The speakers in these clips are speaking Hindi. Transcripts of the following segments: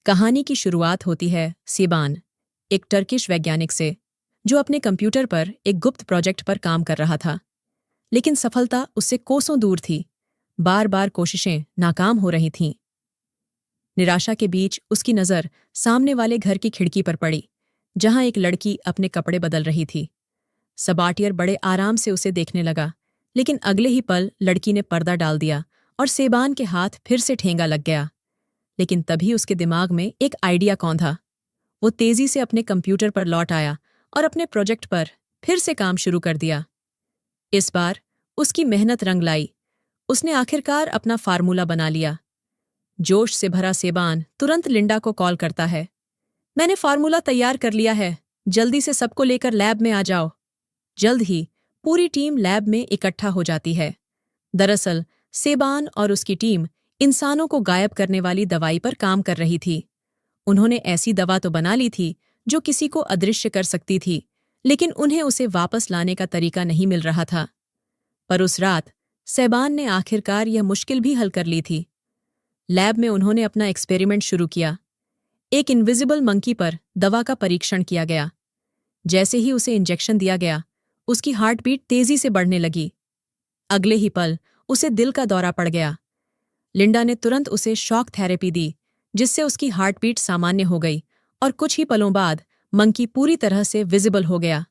कहानी की शुरुआत होती है सेबान, एक टर्किश वैज्ञानिक से, जो अपने कंप्यूटर पर एक गुप्त प्रोजेक्ट पर काम कर रहा था। लेकिन सफलता उससे कोसों दूर थी। बार बार कोशिशें नाकाम हो रही थीं। निराशा के बीच उसकी नज़र सामने वाले घर की खिड़की पर पड़ी, जहां एक लड़की अपने कपड़े बदल रही थी। सबाटियर बड़े आराम से उसे देखने लगा, लेकिन अगले ही पल लड़की ने पर्दा डाल दिया और सेबान के हाथ फिर से ठेंगा लग गया। लेकिन तभी उसके दिमाग में एक आइडिया कौंधा। वो तेजी से अपने कंप्यूटर पर लौट आया और अपने प्रोजेक्ट पर फिर से काम शुरू कर दिया। इस बार उसकी मेहनत रंग लाई। उसने आखिरकार अपना फार्मूला बना लिया। जोश से भरा सेबान तुरंत लिंडा को कॉल करता है। मैंने फार्मूला तैयार कर लिया है, जल्दी से सबको लेकर लैब में आ जाओ। जल्द ही पूरी टीम लैब में इकट्ठा हो जाती है। दरअसल सेबान और उसकी टीम इंसानों को गायब करने वाली दवाई पर काम कर रही थी। उन्होंने ऐसी दवा तो बना ली थी जो किसी को अदृश्य कर सकती थी, लेकिन उन्हें उसे वापस लाने का तरीका नहीं मिल रहा था। पर उस रात सेबान ने आखिरकार यह मुश्किल भी हल कर ली थी। लैब में उन्होंने अपना एक्सपेरिमेंट शुरू किया। एक इनविजिबल मंकी पर दवा का परीक्षण किया गया। जैसे ही उसे इंजेक्शन दिया गया, उसकी हार्ट बीट तेजी से बढ़ने लगी। अगले ही पल उसे दिल का दौरा पड़ गया। लिंडा ने तुरंत उसे शॉक थेरेपी दी, जिससे उसकी हार्ट बीट सामान्य हो गई और कुछ ही पलों बाद मंकी पूरी तरह से विजिबल हो गया।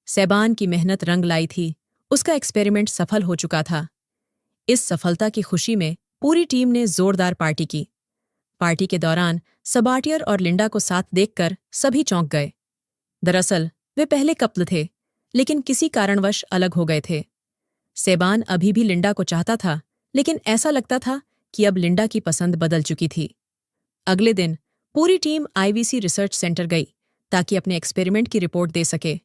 सेबान की मेहनत रंग लाई थी। उसका एक्सपेरिमेंट सफल हो चुका था। इस सफलता की खुशी में पूरी टीम ने जोरदार पार्टी की। पार्टी के दौरान सबाटियर और लिंडा को साथ देखकर सभी चौंक गए। दरअसल वे पहले कपल थे, लेकिन किसी कारणवश अलग हो गए थे। सेबान अभी भी लिंडा को चाहता था, लेकिन ऐसा लगता था कि अब लिंडा की पसंद बदल चुकी थी। अगले दिन पूरी टीम आईवीसी रिसर्च सेंटर गई ताकि अपने एक्सपेरिमेंट की रिपोर्ट दे सके।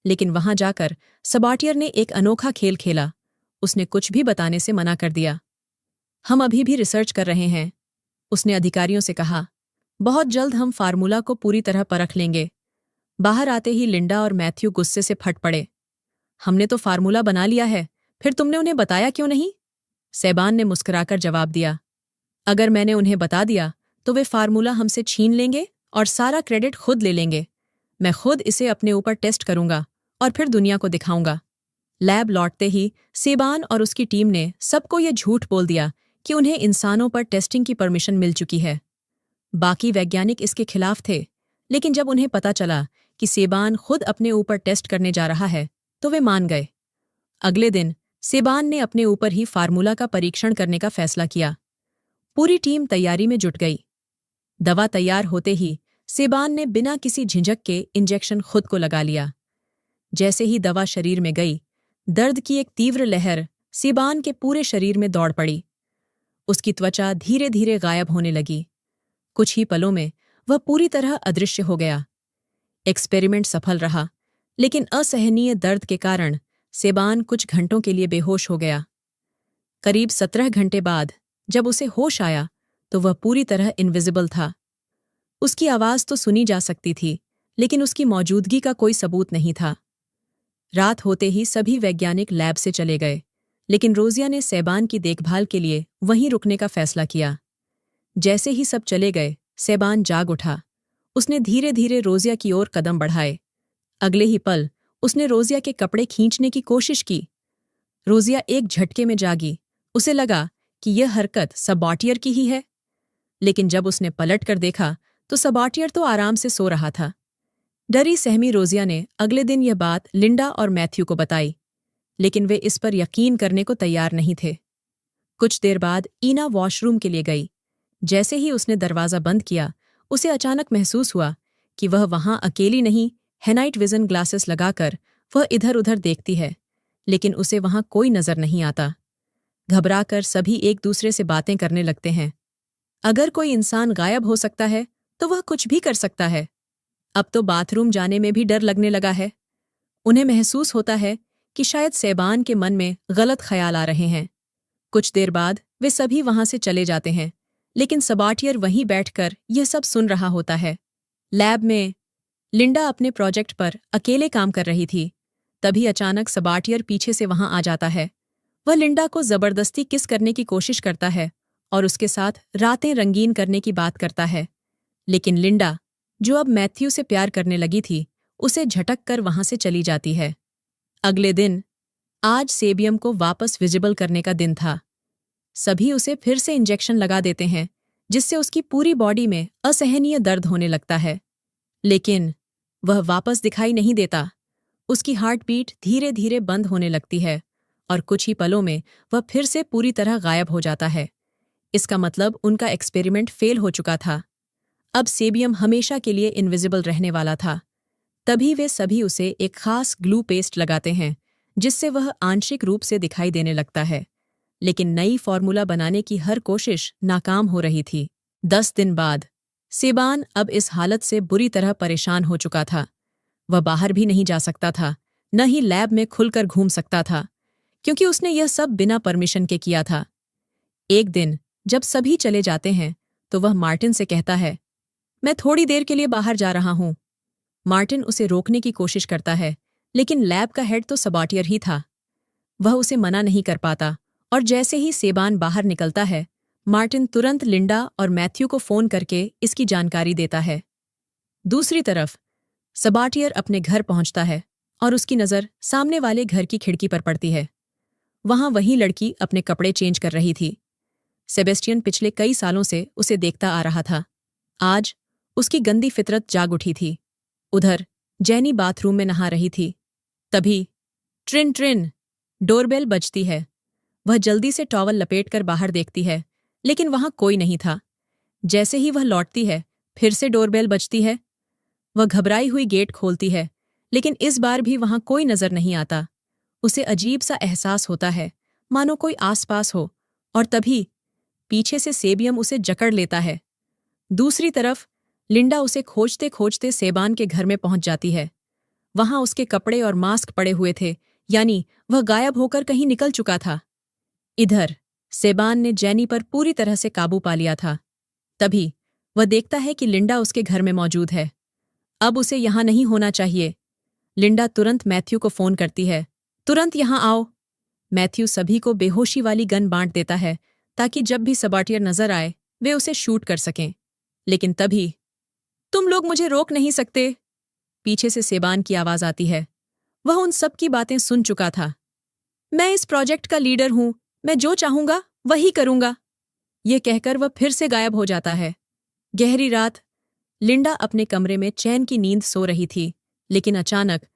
लेकिन वहां जाकर सबाटियर ने एक अनोखा खेल खेला। उसने कुछ भी बताने से मना कर दिया। हम अभी भी रिसर्च कर रहे हैं, उसने अधिकारियों से कहा। बहुत जल्द हम फार्मूला को पूरी तरह परख लेंगे। बाहर आते ही लिंडा और मैथ्यू गुस्से से फट पड़े। हमने तो फार्मूला बना लिया है, फिर तुमने उन्हें बताया क्यों नहीं? सेबान ने मुस्कुराकर जवाब दिया। अगर मैंने उन्हें बता दिया तो वे फार्मूला हमसे छीन लेंगे और सारा क्रेडिट खुद ले लेंगे। मैं खुद इसे अपने ऊपर टेस्ट करूंगा और फिर दुनिया को दिखाऊंगा। लैब लौटते ही सेबान और उसकी टीम ने सबको ये झूठ बोल दिया कि उन्हें इंसानों पर टेस्टिंग की परमिशन मिल चुकी है। बाकी वैज्ञानिक इसके खिलाफ थे, लेकिन जब उन्हें पता चला कि सेबान खुद अपने ऊपर टेस्ट करने जा रहा है, तो वे मान गए। अगले दिन सेबान ने अपने ऊपर ही फार्मूला का परीक्षण करने का फैसला किया। पूरी टीम तैयारी में जुट गई। दवा तैयार होते ही सेबान ने बिना किसी झिझक के इंजेक्शन खुद को लगा लिया। जैसे ही दवा शरीर में गई, दर्द की एक तीव्र लहर सेबान के पूरे शरीर में दौड़ पड़ी। उसकी त्वचा धीरे धीरे गायब होने लगी। कुछ ही पलों में वह पूरी तरह अदृश्य हो गया। एक्सपेरिमेंट सफल रहा, लेकिन असहनीय दर्द के कारण सेबान कुछ घंटों के लिए बेहोश हो गया। करीब 17 घंटे बाद जब उसे होश आया तो वह पूरी तरह इनविजिबल था। उसकी आवाज तो सुनी जा सकती थी, लेकिन उसकी मौजूदगी का कोई सबूत नहीं था। रात होते ही सभी वैज्ञानिक लैब से चले गए, लेकिन रोजिया ने सेबान की देखभाल के लिए वहीं रुकने का फैसला किया। जैसे ही सब चले गए, सेबान जाग उठा। उसने धीरे धीरे रोजिया की ओर कदम बढ़ाए। अगले ही पल उसने रोजिया के कपड़े खींचने की कोशिश की। रोजिया एक झटके में जागी। उसे लगा कि यह हरकत सबाटियर की ही है, लेकिन जब उसने पलट कर देखा तो सबाटियर तो आराम से सो रहा था। डरी सहमी रोजिया ने अगले दिन यह बात लिंडा और मैथ्यू को बताई, लेकिन वे इस पर यकीन करने को तैयार नहीं थे। कुछ देर बाद ईना वॉशरूम के लिए गई। जैसे ही उसने दरवाज़ा बंद किया, उसे अचानक महसूस हुआ कि वह वहां अकेली नहीं है। नाइट विजन ग्लासेस लगाकर वह इधर उधर देखती है, लेकिन उसे वहां कोई नजर नहीं आता। घबराकर सभी एक दूसरे से बातें करने लगते हैं। अगर कोई इंसान गायब हो सकता है तो वह कुछ भी कर सकता है। अब तो बाथरूम जाने में भी डर लगने लगा है। उन्हें महसूस होता है कि शायद सेबान के मन में गलत ख्याल आ रहे हैं। कुछ देर बाद वे सभी वहां से चले जाते हैं, लेकिन सबाटियर वहीं बैठकर यह सब सुन रहा होता है। लैब में लिंडा अपने प्रोजेक्ट पर अकेले काम कर रही थी। तभी अचानक सबाटियर पीछे से वहां आ जाता है। वह लिंडा को जबरदस्ती किस करने की कोशिश करता है और उसके साथ रातें रंगीन करने की बात करता है। लेकिन लिंडा, जो अब मैथ्यू से प्यार करने लगी थी, उसे झटक कर वहां से चली जाती है। अगले दिन, आज सेबियम को वापस विजिबल करने का दिन था। सभी उसे फिर से इंजेक्शन लगा देते हैं, जिससे उसकी पूरी बॉडी में असहनीय दर्द होने लगता है। लेकिन वह वापस दिखाई नहीं देता। उसकी हार्ट बीट धीरे धीरे बंद होने लगती है और कुछ ही पलों में वह फिर से पूरी तरह गायब हो जाता है। इसका मतलब उनका एक्सपेरिमेंट फेल हो चुका था। अब सेबियम हमेशा के लिए इनविजिबल रहने वाला था। तभी वे सभी उसे एक खास ग्लू पेस्ट लगाते हैं, जिससे वह आंशिक रूप से दिखाई देने लगता है। लेकिन नई फॉर्मूला बनाने की हर कोशिश नाकाम हो रही थी। 10 दिन बाद सेबान अब इस हालत से बुरी तरह परेशान हो चुका था। वह बाहर भी नहीं जा सकता था, न ही लैब में खुलकर घूम सकता था, क्योंकि उसने यह सब बिना परमिशन के किया था। एक दिन जब सभी चले जाते हैं, तो वह मार्टिन से कहता है, मैं थोड़ी देर के लिए बाहर जा रहा हूं। मार्टिन उसे रोकने की कोशिश करता है, लेकिन लैब का हेड तो सबाटियर ही था। वह उसे मना नहीं कर पाता, और जैसे ही सेबान बाहर निकलता है, मार्टिन तुरंत लिंडा और मैथ्यू को फोन करके इसकी जानकारी देता है। दूसरी तरफ सबाटियर अपने घर पहुंचता है और उसकी नज़र सामने वाले घर की खिड़की पर पड़ती है। वहां वही लड़की अपने कपड़े चेंज कर रही थी। सेबेस्टियन पिछले कई सालों से उसे देखता आ रहा था। आज उसकी गंदी फितरत जाग उठी थी। उधर जैनी बाथरूम में नहा रही थी। तभी ट्रिन ट्रिन डोरबेल बजती है। वह जल्दी से टॉवल लपेटकर बाहर देखती है, लेकिन वहां कोई नहीं था। जैसे ही वह लौटती है, फिर से डोरबेल बजती है। वह घबराई हुई गेट खोलती है, लेकिन इस बार भी वहां कोई नजर नहीं आता। उसे अजीब सा एहसास होता है, मानो कोई आसपास हो, और तभी पीछे से सेबियम उसे जकड़ लेता है। दूसरी तरफ लिंडा उसे खोजते खोजते सेबान के घर में पहुंच जाती है। वहां उसके कपड़े और मास्क पड़े हुए थे, यानी वह गायब होकर कहीं निकल चुका था। इधर सेबान ने जैनी पर पूरी तरह से काबू पा लिया था। तभी वह देखता है कि लिंडा उसके घर में मौजूद है। अब उसे यहां नहीं होना चाहिए। लिंडा तुरंत मैथ्यू को फोन करती है, तुरंत यहां आओ। मैथ्यू सभी को बेहोशी वाली गन बांट देता है, ताकि जब भी सबाटियर नजर आए वे उसे शूट कर सकें। लेकिन तभी, तुम लोग मुझे रोक नहीं सकते, पीछे से सेबान की आवाज आती है। वह उन सब की बातें सुन चुका था। मैं इस प्रोजेक्ट का लीडर हूं, मैं जो चाहूंगा वही करूंगा। ये कहकर वह फिर से गायब हो जाता है। गहरी रात, लिंडा अपने कमरे में चैन की नींद सो रही थी, लेकिन अचानक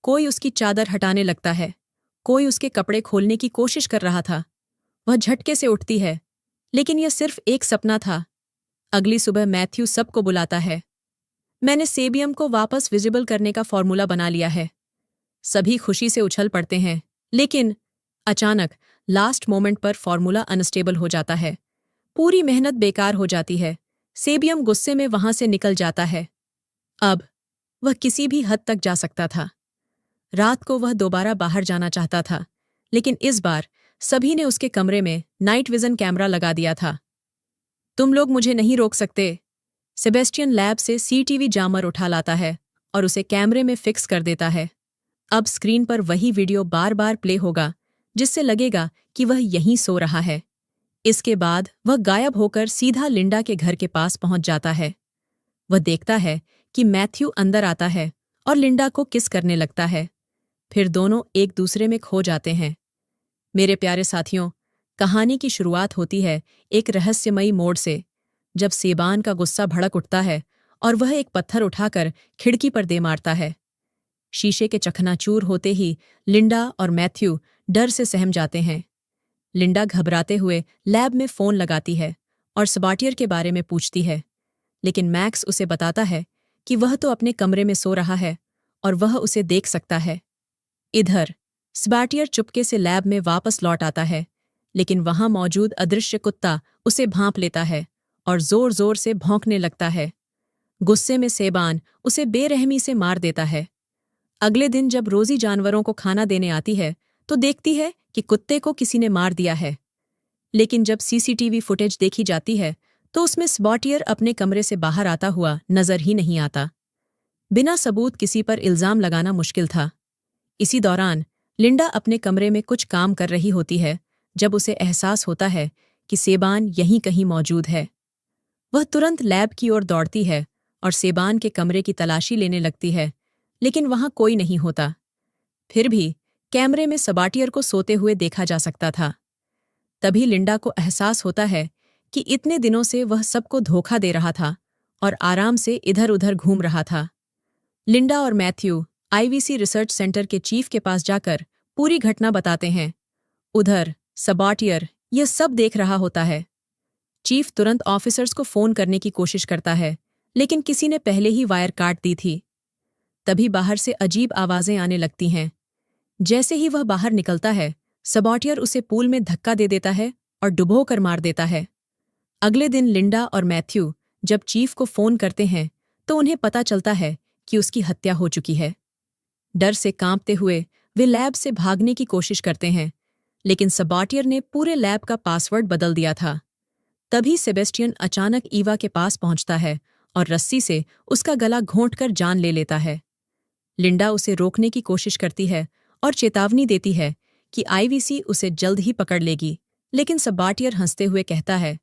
कोई उसकी चादर हटाने लगता है। कोई उसके कपड़े खोलने की कोशिश कर रहा था। वह झटके से उठती है, लेकिन यह सिर्फ एक सपना था। अगली सुबह मैथ्यू सबको बुलाता है। मैंने सेबियम को वापस विजिबल करने का फॉर्मूला बना लिया है। सभी खुशी से उछल पड़ते हैं, लेकिन अचानक लास्ट मोमेंट पर फॉर्मूला अनस्टेबल हो जाता है। पूरी मेहनत बेकार हो जाती है। सेबियम गुस्से में वहां से निकल जाता है। अब वह किसी भी हद तक जा सकता था। रात को वह दोबारा बाहर जाना चाहता था, लेकिन इस बार सभी ने उसके कमरे में नाइट विजन कैमरा लगा दिया था। तुम लोग मुझे नहीं रोक सकते। सेबेस्टियन लैब से सीटीवी जामर उठा लाता है और उसे कैमरे में फिक्स कर देता है। अब स्क्रीन पर वही वीडियो बार बार प्ले होगा, जिससे लगेगा कि वह यहीं सो रहा है। इसके बाद वह गायब होकर सीधा लिंडा के घर के पास पहुंच जाता है। वह देखता है कि मैथ्यू अंदर आता है और लिंडा को किस करने लगता है। फिर दोनों एक दूसरे में खो जाते हैं। मेरे प्यारे साथियों, कहानी की शुरुआत होती है एक रहस्यमयी मोड़ से, जब सेबान का गुस्सा भड़क उठता है और वह एक पत्थर उठाकर खिड़की पर दे मारता है। शीशे के चकनाचूर होते ही लिंडा और मैथ्यू डर से सहम जाते हैं। लिंडा घबराते हुए लैब में फोन लगाती है और सबाटियर के बारे में पूछती है, लेकिन मैक्स उसे बताता है कि वह तो अपने कमरे में सो रहा है और वह उसे देख सकता है। इधर सबाटियर चुपके से लैब में वापस लौट आता है, लेकिन वहां मौजूद अदृश्य कुत्ता उसे भांप लेता है और जोर जोर से भौंकने लगता है। गुस्से में सेबान उसे बेरहमी से मार देता है। अगले दिन जब रोजी जानवरों को खाना देने आती है, तो देखती है कि कुत्ते को किसी ने मार दिया है। लेकिन जब सीसीटीवी फुटेज देखी जाती है, तो उसमें सबाटियर अपने कमरे से बाहर आता हुआ नजर ही नहीं आता। बिना सबूत किसी पर इल्जाम लगाना मुश्किल था। इसी दौरान लिंडा अपने कमरे में कुछ काम कर रही होती है, जब उसे एहसास होता है कि सेबान यहीं कहीं मौजूद है। वह तुरंत लैब की ओर दौड़ती है और सेबान के कमरे की तलाशी लेने लगती है, लेकिन वहां कोई नहीं होता। फिर भी कैमरे में सबाटियर को सोते हुए देखा जा सकता था। तभी लिंडा को एहसास होता है कि इतने दिनों से वह सबको धोखा दे रहा था और आराम से इधर उधर घूम रहा था। लिंडा और मैथ्यू आईवीसी रिसर्च सेंटर के चीफ के पास जाकर पूरी घटना बताते हैं। उधर सबाटियर यह सब देख रहा होता है। चीफ तुरंत ऑफिसर्स को फोन करने की कोशिश करता है, लेकिन किसी ने पहले ही वायर काट दी थी। तभी बाहर से अजीब आवाजें आने लगती हैं। जैसे ही वह बाहर निकलता है, सबाटियर उसे पूल में धक्का दे देता है और डुबो कर मार देता है। अगले दिन लिंडा और मैथ्यू जब चीफ को फोन करते हैं तो उन्हें पता चलता है कि उसकी हत्या हो चुकी है। डर से कांपते हुए वे लैब से भागने की कोशिश करते हैं, लेकिन सबाटियर ने पूरे लैब का पासवर्ड बदल दिया था। तभी सेबेस्टियन अचानक ईवा के पास पहुंचता है और रस्सी से उसका गला घोंटकर जान ले लेता है। लिंडा उसे रोकने की कोशिश करती है और चेतावनी देती है कि आईवीसी उसे जल्द ही पकड़ लेगी, लेकिन सबाटियर हंसते हुए कहता है,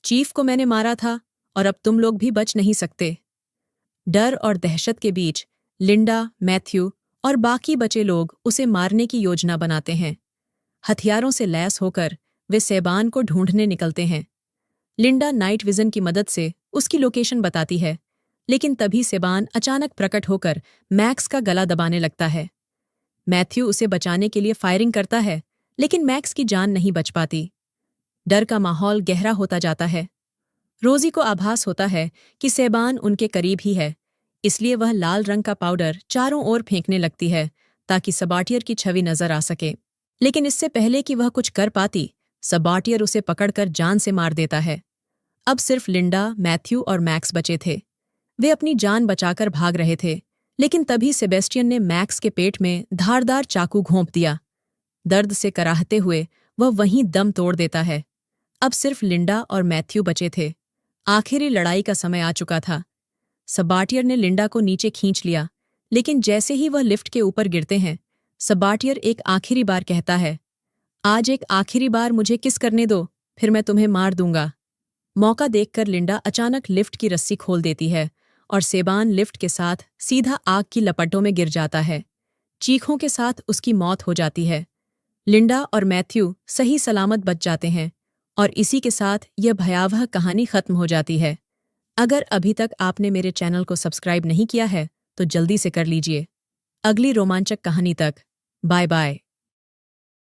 चीफ को मैंने मारा था और अब तुम लोग भी बच नहीं सकते। डर और दहशत के बीच लिंडा, मैथ्यू और बाकी बचे लोग उसे मारने की योजना बनाते हैं। हथियारों से लैस होकर वे सेबान को ढूंढने निकलते हैं। लिंडा नाइट विजन की मदद से उसकी लोकेशन बताती है, लेकिन तभी सेबान अचानक प्रकट होकर मैक्स का गला दबाने लगता है। मैथ्यू उसे बचाने के लिए फायरिंग करता है, लेकिन मैक्स की जान नहीं बच पाती। डर का माहौल गहरा होता जाता है। रोजी को आभास होता है कि सेबान उनके करीब ही है, इसलिए वह लाल रंग का पाउडर चारों ओर फेंकने लगती है ताकि सबाटियर की छवि नजर आ सके। लेकिन इससे पहले कि वह कुछ कर पाती, सबाटियर उसे पकड़कर जान से मार देता है। अब सिर्फ लिंडा, मैथ्यू और मैक्स बचे थे। वे अपनी जान बचाकर भाग रहे थे, लेकिन तभी सेबेस्टियन ने मैक्स के पेट में धारदार चाकू घोंप दिया। दर्द से कराहते हुए वह वहीं दम तोड़ देता है। अब सिर्फ लिंडा और मैथ्यू बचे थे। आखिरी लड़ाई का समय आ चुका था। सबाटियर ने लिंडा को नीचे खींच लिया, लेकिन जैसे ही वह लिफ्ट के ऊपर गिरते हैं, सबाटियर एक आखिरी बार कहता है, आज एक आखिरी बार मुझे किस करने दो, फिर मैं तुम्हें मार दूंगा। मौका देखकर लिंडा अचानक लिफ्ट की रस्सी खोल देती है और सेबान लिफ्ट के साथ सीधा आग की लपटों में गिर जाता है। चीखों के साथ उसकी मौत हो जाती है। लिंडा और मैथ्यू सही सलामत बच जाते हैं और इसी के साथ यह भयावह कहानी खत्म हो जाती है। अगर अभी तक आपने मेरे चैनल को सब्सक्राइब नहीं किया है तो जल्दी से कर लीजिए। अगली रोमांचक कहानी तक बाय बाय।